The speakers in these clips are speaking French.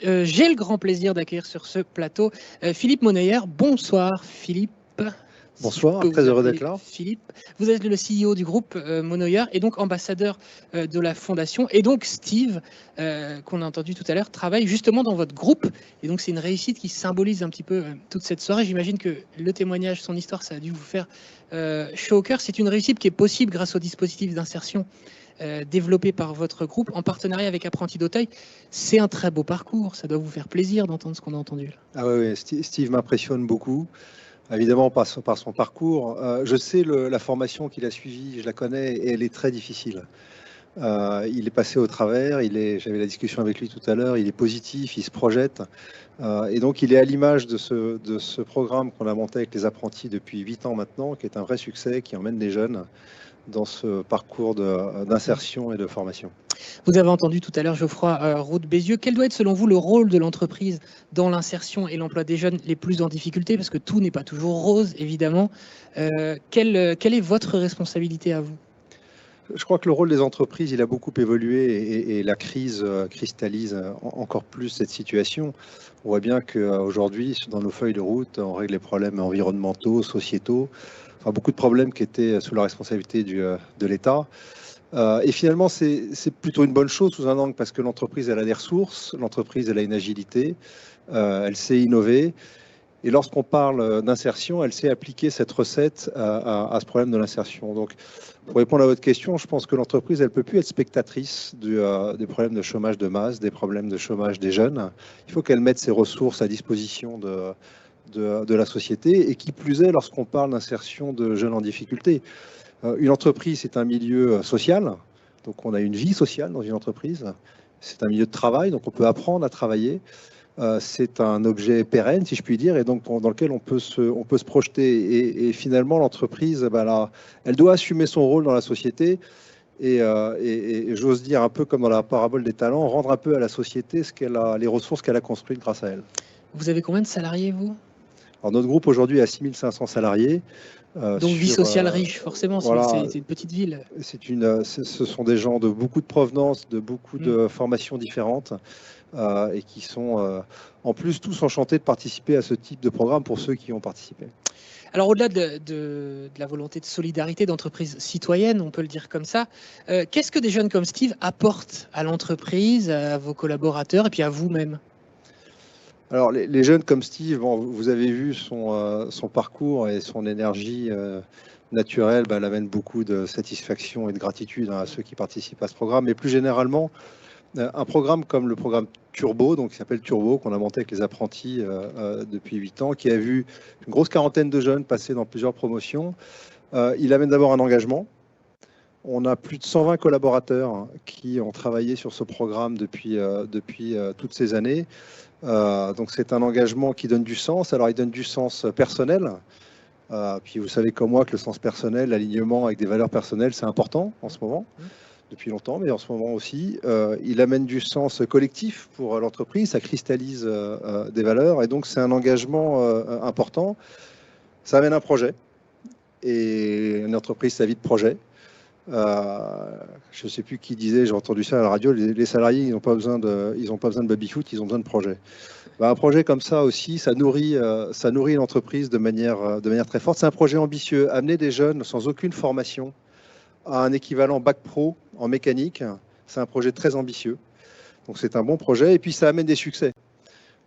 J'ai le grand plaisir d'accueillir sur ce plateau Philippe Monneyer. Bonsoir Philippe. Bonsoir, très heureux d'être là. Philippe, vous êtes le CEO du groupe Monneyer et donc ambassadeur de la fondation. Et donc Steve, qu'on a entendu tout à l'heure, travaille justement dans votre groupe. Et donc c'est une réussite qui symbolise un petit peu toute cette soirée. J'imagine que le témoignage, son histoire, ça a dû vous faire chaud au cœur. C'est une réussite qui est possible grâce au dispositif d'insertion développé par votre groupe en partenariat avec Apprentis d'Auteuil. C'est un très beau parcours. Ça doit vous faire plaisir d'entendre ce qu'on a entendu là. Ah oui, Steve m'impressionne beaucoup. Évidemment, par son parcours. Je sais la formation qu'il a suivie, je la connais, et elle est très difficile. Il est passé au travers, j'avais la discussion avec lui tout à l'heure, il est positif, il se projette. Et donc, il est à l'image de ce programme qu'on a monté avec les apprentis depuis 8 ans maintenant, qui est un vrai succès, qui emmène les jeunes dans ce parcours d'insertion et de formation. Vous avez entendu tout à l'heure Geoffroy Roux de Bézieux. Quel doit être selon vous le rôle de l'entreprise dans l'insertion et l'emploi des jeunes les plus en difficulté? Parce que tout n'est pas toujours rose, évidemment. Quelle est votre responsabilité à vous? Je crois que le rôle des entreprises, il a beaucoup évolué et la crise cristallise encore plus cette situation. On voit bien qu'aujourd'hui, dans nos feuilles de route, on règle les problèmes environnementaux, sociétaux, enfin beaucoup de problèmes qui étaient sous la responsabilité de l'État. Et finalement, c'est plutôt une bonne chose sous un angle parce que l'entreprise, elle a des ressources, l'entreprise, elle a une agilité, elle sait innover. Et lorsqu'on parle d'insertion, elle sait appliquer cette recette à ce problème de l'insertion. Donc, pour répondre à votre question, je pense que l'entreprise, elle ne peut plus être spectatrice des problèmes de chômage de masse, des problèmes de chômage des jeunes. Il faut qu'elle mette ses ressources à disposition de la société. Et qui plus est, lorsqu'on parle d'insertion de jeunes en difficulté. Une entreprise, c'est un milieu social. Donc, on a une vie sociale dans une entreprise. C'est un milieu de travail, donc on peut apprendre à travailler. C'est un objet pérenne, si je puis dire, et donc dans lequel on peut se projeter. Et finalement, l'entreprise, elle doit assumer son rôle dans la société et j'ose dire, un peu comme dans la parabole des talents, rendre un peu à la société les ressources qu'elle a construites grâce à elle. Vous avez combien de salariés, vous? Alors, notre groupe aujourd'hui est à 6500 salariés. Donc vie sociale riche, forcément, voilà, c'est une petite ville. Ce sont des gens de beaucoup de provenance, de beaucoup de formations différentes. Et qui sont en plus tous enchantés de participer à ce type de programme pour ceux qui ont participé. Alors au-delà de la volonté de solidarité d'entreprise citoyenne, on peut le dire comme ça, qu'est-ce que des jeunes comme Steve apportent à l'entreprise, à vos collaborateurs et puis à vous-même? Alors les jeunes comme Steve, vous avez vu son parcours et son énergie naturelle, elle amène beaucoup de satisfaction et de gratitude à ceux qui participent à ce programme. Mais plus généralement, un programme comme le programme Turbo, donc qui s'appelle Turbo, qu'on a monté avec les apprentis depuis 8 ans, qui a vu une grosse quarantaine de jeunes passer dans plusieurs promotions. Il amène d'abord un engagement. On a plus de 120 collaborateurs qui ont travaillé sur ce programme depuis toutes ces années. Donc c'est un engagement qui donne du sens. Alors il donne du sens personnel. Puis vous savez comme moi que le sens personnel, l'alignement avec des valeurs personnelles, c'est important en ce moment. Depuis longtemps, mais en ce moment aussi. Il amène du sens collectif pour l'entreprise, ça cristallise des valeurs, et donc c'est un engagement important. Ça amène un projet, et une entreprise, sa vie de projet. Je ne sais plus qui disait, j'ai entendu ça à la radio, les salariés, ils n'ont pas besoin de baby-foot, ils ont besoin de projet. Un projet comme ça aussi, ça nourrit l'entreprise de manière très forte. C'est un projet ambitieux, amener des jeunes sans aucune formation à un équivalent bac pro en mécanique. C'est un projet très ambitieux. Donc c'est un bon projet et puis ça amène des succès.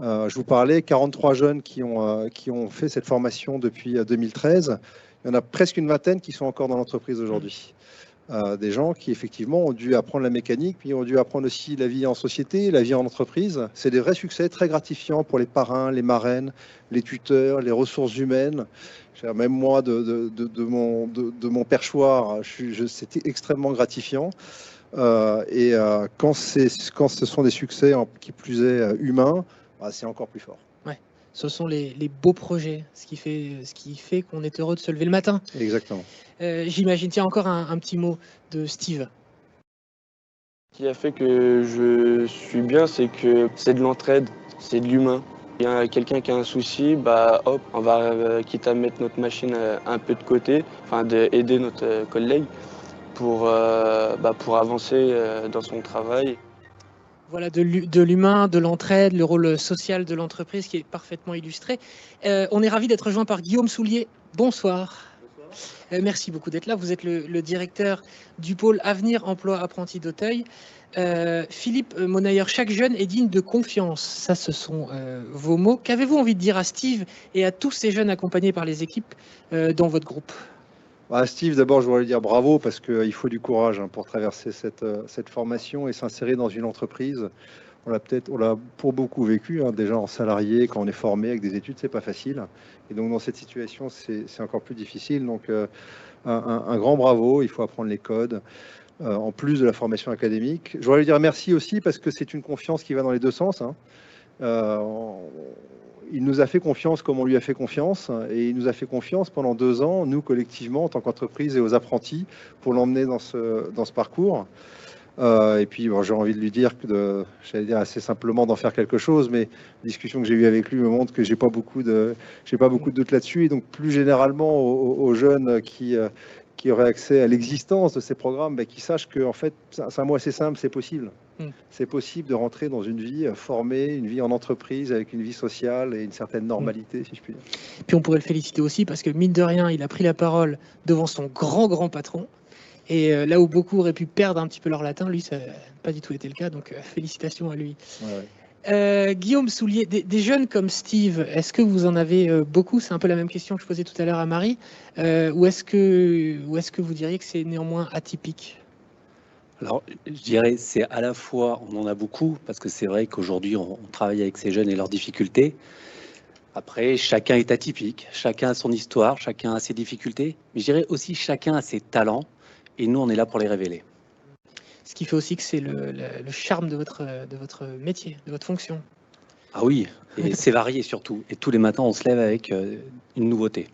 Je vous parlais, 43 jeunes qui ont fait cette formation depuis 2013. Il y en a presque une vingtaine qui sont encore dans l'entreprise aujourd'hui. Des gens qui effectivement ont dû apprendre la mécanique, puis ont dû apprendre aussi la vie en société, la vie en entreprise. C'est des vrais succès très gratifiants pour les parrains, les marraines, les tuteurs, les ressources humaines. Même moi, de mon perchoir, c'était extrêmement gratifiant. Quand ce sont des succès, qui plus est humains, c'est encore plus fort. Ouais. Ce sont les beaux projets, ce qui fait qu'on est heureux de se lever le matin. Exactement. J'imagine, tiens, encore un petit mot de Steve. Ce qui a fait que je suis bien, c'est que c'est de l'entraide, c'est de l'humain. Il y a quelqu'un qui a un souci, hop, on va, quitte à mettre notre machine un peu de côté, enfin d'aider notre collègue pour avancer dans son travail. Voilà, de l'humain, de l'entraide, le rôle social de l'entreprise qui est parfaitement illustré. On est ravi d'être rejoint par Guillaume Soulier. Bonsoir. Merci beaucoup d'être là. Vous êtes le directeur du pôle Avenir Emploi Apprenti d'Auteuil. Philippe Monayer, chaque jeune est digne de confiance. Ça, ce sont vos mots. Qu'avez-vous envie de dire à Steve et à tous ces jeunes accompagnés par les équipes dans votre groupe? Steve, d'abord, je voudrais lui dire bravo parce qu'il faut du courage pour traverser cette formation et s'insérer dans une entreprise. On l'a pour beaucoup vécu, déjà en salarié, quand on est formé avec des études, c'est pas facile. Et donc dans cette situation, c'est encore plus difficile. Donc un grand bravo, il faut apprendre les codes, en plus de la formation académique. Je voudrais lui dire merci aussi parce que c'est une confiance qui va dans les deux sens. Il nous a fait confiance comme on lui a fait confiance, et il nous a fait confiance pendant 2 ans, nous collectivement, en tant qu'entreprise et aux apprentis, pour l'emmener dans ce parcours. Et puis j'ai envie de lui dire, j'allais dire assez simplement d'en faire quelque chose, mais la discussion que j'ai eue avec lui me montre que j'ai pas beaucoup de doutes là-dessus. Et donc plus généralement aux jeunes qui auraient accès à l'existence de ces programmes, qui sachent que en fait, c'est un mot assez simple, c'est possible. C'est possible de rentrer dans une vie formée, une vie en entreprise, avec une vie sociale et une certaine normalité, si je puis dire. Puis on pourrait le féliciter aussi parce que mine de rien, il a pris la parole devant son grand patron. Et là où beaucoup auraient pu perdre un petit peu leur latin, lui, ça n'a pas du tout été le cas. Donc félicitations à lui. Ouais. Guillaume Soulier, des jeunes comme Steve, est-ce que vous en avez beaucoup? C'est un peu la même question que je posais tout à l'heure à Marie. Ou est-ce que vous diriez que c'est néanmoins atypique? Alors, je dirais, c'est à la fois, on en a beaucoup, parce que c'est vrai qu'aujourd'hui, on travaille avec ces jeunes et leurs difficultés. Après, chacun est atypique, chacun a son histoire, chacun a ses difficultés, mais je dirais aussi chacun a ses talents, et nous, on est là pour les révéler. Ce qui fait aussi que c'est le charme de votre métier, de votre fonction. Ah oui, et c'est varié surtout, et tous les matins, on se lève avec une nouveauté.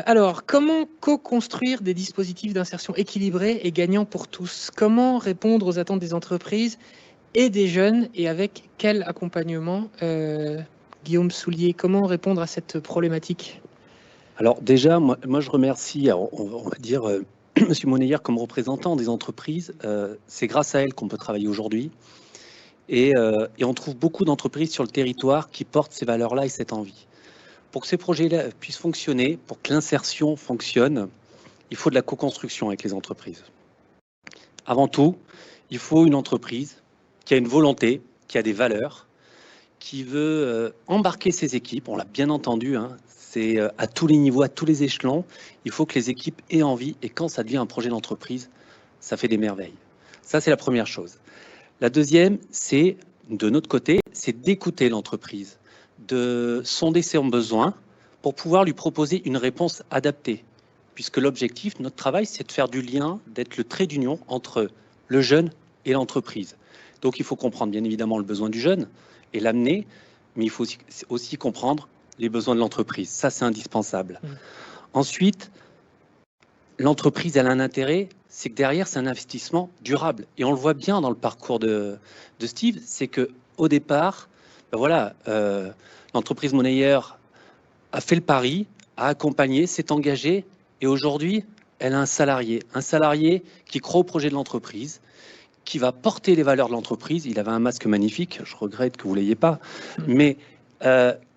Alors, comment co-construire des dispositifs d'insertion équilibrés et gagnants pour tous? Comment répondre aux attentes des entreprises et des jeunes et avec quel accompagnement? Guillaume Soulier, comment répondre à cette problématique? Alors déjà, moi je remercie, on va dire, Monsieur Monayer comme représentant des entreprises. C'est grâce à elle qu'on peut travailler aujourd'hui. Et on trouve beaucoup d'entreprises sur le territoire qui portent ces valeurs-là et cette envie. Pour que ces projets-là puissent fonctionner, pour que l'insertion fonctionne, il faut de la co-construction avec les entreprises. Avant tout, il faut une entreprise qui a une volonté, qui a des valeurs, qui veut embarquer ses équipes. On l'a bien entendu, c'est à tous les niveaux, à tous les échelons. Il faut que les équipes aient envie. Et quand ça devient un projet d'entreprise, ça fait des merveilles. Ça, c'est la première chose. La deuxième, c'est, de notre côté, c'est d'écouter l'entreprise, de sonder ses besoins pour pouvoir lui proposer une réponse adaptée. Puisque l'objectif, notre travail, c'est de faire du lien, d'être le trait d'union entre le jeune et l'entreprise. Donc il faut comprendre bien évidemment le besoin du jeune et l'amener, mais il faut aussi comprendre les besoins de l'entreprise. Ça, c'est indispensable. Ensuite, l'entreprise, elle a un intérêt, c'est que derrière, c'est un investissement durable. Et on le voit bien dans le parcours de Steve, c'est qu'au départ, l'entreprise Monayer a fait le pari, a accompagné, s'est engagé, et aujourd'hui, elle a un salarié qui croit au projet de l'entreprise, qui va porter les valeurs de l'entreprise. Il avait un masque magnifique, je regrette que vous ne l'ayez pas, mais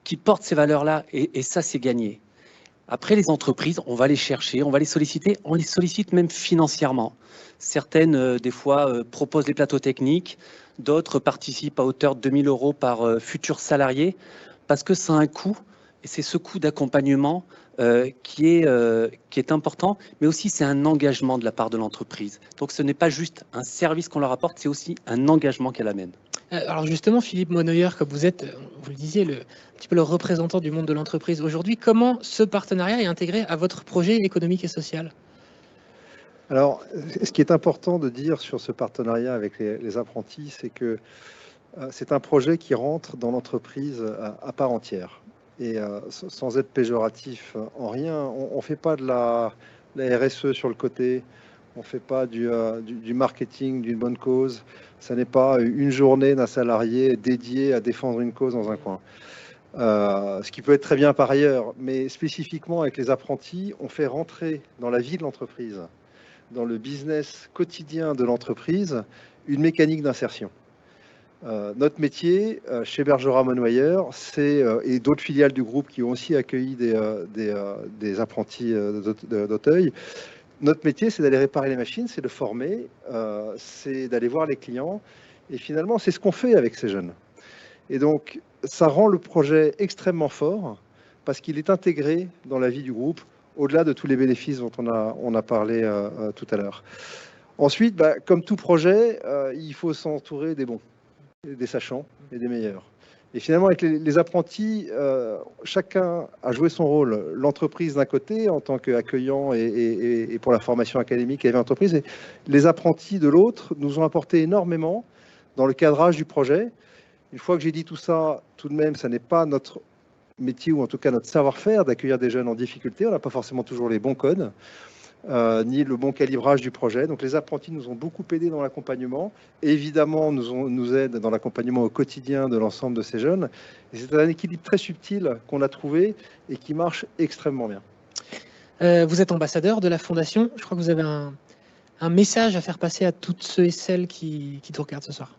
qui porte ces valeurs-là, et ça, c'est gagné. Après, les entreprises, on va les chercher, on va les solliciter, on les sollicite même financièrement. Certaines, des fois, proposent des plateaux techniques, d'autres participent à hauteur de 2 000 € par futur salarié, parce que ça a un coût, et c'est ce coût d'accompagnement qui est important, mais aussi c'est un engagement de la part de l'entreprise. Donc ce n'est pas juste un service qu'on leur apporte, c'est aussi un engagement qu'elle amène. Alors justement, Philippe Monayer, comme vous êtes, vous le disiez, un petit peu le représentant du monde de l'entreprise aujourd'hui, comment ce partenariat est intégré à votre projet économique et social? Alors, ce qui est important de dire sur ce partenariat avec les apprentis, c'est que c'est un projet qui rentre dans l'entreprise à part entière. Et sans être péjoratif en rien, on ne fait pas de la RSE sur le côté, on ne fait pas du marketing d'une bonne cause. Ça n'est pas une journée d'un salarié dédié à défendre une cause dans un coin. Ce qui peut être très bien par ailleurs, mais spécifiquement avec les apprentis, on fait rentrer dans la vie de l'entreprise, dans le business quotidien de l'entreprise, une mécanique d'insertion. Notre métier chez Bergera Monoyer, et d'autres filiales du groupe qui ont aussi accueilli des apprentis d'Auteuil, notre métier, c'est d'aller réparer les machines, c'est de former, c'est d'aller voir les clients. Et finalement, c'est ce qu'on fait avec ces jeunes. Et donc, ça rend le projet extrêmement fort parce qu'il est intégré dans la vie du groupe, au-delà de tous les bénéfices dont on a parlé tout à l'heure. Ensuite, comme tout projet, il faut s'entourer des bons, des sachants et des meilleurs. Et finalement, avec les apprentis, chacun a joué son rôle. L'entreprise d'un côté, en tant qu'accueillant et pour la formation académique, il y avait l'entreprise. Et les apprentis de l'autre nous ont apporté énormément dans le cadrage du projet. Une fois que j'ai dit tout ça, tout de même, ça n'est pas notre métier, ou en tout cas notre savoir-faire, d'accueillir des jeunes en difficulté. On n'a pas forcément toujours les bons codes, ni le bon calibrage du projet. Donc les apprentis nous ont beaucoup aidés dans l'accompagnement. Évidemment, nous aident dans l'accompagnement au quotidien de l'ensemble de ces jeunes. Et c'est un équilibre très subtil qu'on a trouvé et qui marche extrêmement bien. Vous êtes ambassadeur de la Fondation. Je crois que vous avez un message à faire passer à toutes ceux et celles qui te regardent ce soir.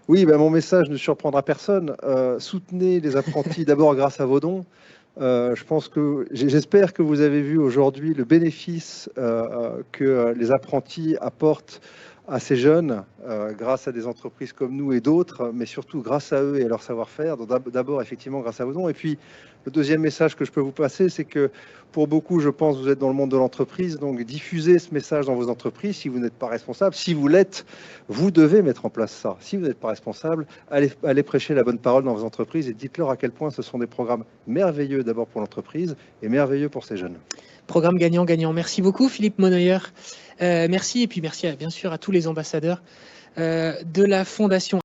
Oui, mon message ne surprendra personne. Soutenez les apprentis d'abord grâce à vos dons. J'espère que vous avez vu aujourd'hui le bénéfice que les apprentis apportent à ces jeunes grâce à des entreprises comme nous et d'autres, mais surtout grâce à eux et à leur savoir-faire. D'abord, effectivement, grâce à vos dons. Et puis, le deuxième message que je peux vous passer, c'est que pour beaucoup, je pense, vous êtes dans le monde de l'entreprise, donc diffusez ce message dans vos entreprises. Si vous n'êtes pas responsable, si vous l'êtes, vous devez mettre en place ça. Si vous n'êtes pas responsable, allez prêcher la bonne parole dans vos entreprises et dites-leur à quel point ce sont des programmes merveilleux d'abord pour l'entreprise et merveilleux pour ces jeunes. Programme gagnant-gagnant. Merci beaucoup, Philippe Monoyer. Merci, et puis merci bien sûr à tous les ambassadeurs de la Fondation.